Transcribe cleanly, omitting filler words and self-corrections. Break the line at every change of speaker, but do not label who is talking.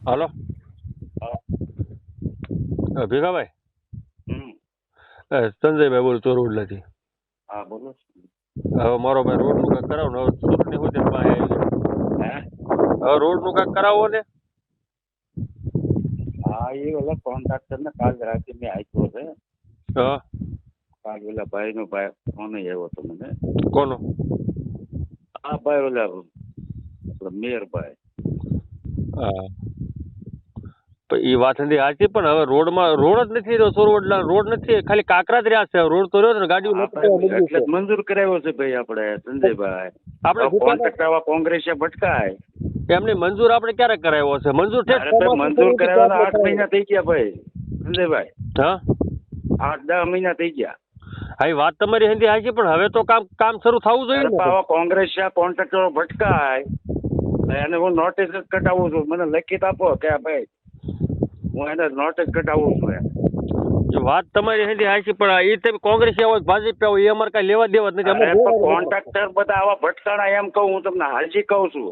હાલો.
હા.
ભીખાભાઈ,
હમ.
સંજયભાઈ બોલું ચોરવડલાથી.
હા બોલો.
હવે મારો ભાઈ રોડનું કાંઈક કરાવો ને, હવે ચૂંટણી હોય ત્યારે પાસે આવી.
હે?
હવે રોડનું કાંઈક કરાવો ને.
હા એ ઓલા કોન્ટ્રાક્ટર ને કાલ રાતે મેં આપ્યો છે.
હા.
કાલ ઓલા ભાઈ નો ભાઈ ફોન આવ્યો હતો મને.
કોનો?
હા ભાઈ ઓલા આપડે મેયરભાઈ.
હા. એ વાત નથી સાચી, પણ હવે રોડમાં રોડ જ નથી રહ્યો. ચોરવડલા રોડ નથી, ખાલી કાંકરા જ રહ્યા છે. રોડ તો રહ્યો ને, ગાડીઓ
હા
નથી
ભાઈ
જવા
એટલે
મંજૂર
જ મંજૂર કરાવ્યો છે ભાઈ આપણે સંજયભાઈ.
આપણે
કોન્ટ્રાક્ટ આવા કોંગ્રેસે ભટકાય.
છે. એમની મંજૂર આપણે ક્યારે કરાવ્યો છે? મંજૂર છે
અરે ભાઈ મંજૂર કરાવ્યાના 8 મહિના થઈ ગયા ભાઈ સંજયભાઈ.
હા.
8-10 મહિના થઈ ગયા.
હા, એ વાત તમારી હંધી સાચી, પણ હવે તો કામ શરૂ થવું જોઈએ
અરે
ને.
આવા કોંગ્રેસ કોન્ટ્રાક્ટરો ભટકાય એને હું નોટિસ જ કટાવું છું. મને લખિત આપો કે ભાઈ હું એને નોટિસ કટાવું છું એને.
એ વાત તમારી હંધી સાચી, પણ એ તમે કોંગ્રેસ હોય ભાજપ હોય એ અમારે કઈ લેવા દેવા જ નથી.
અરે પણ કોન્ટ્રાક્ટર બધા આવા ભટકાણા એમ કહું હું તમને હાજી કહું છું.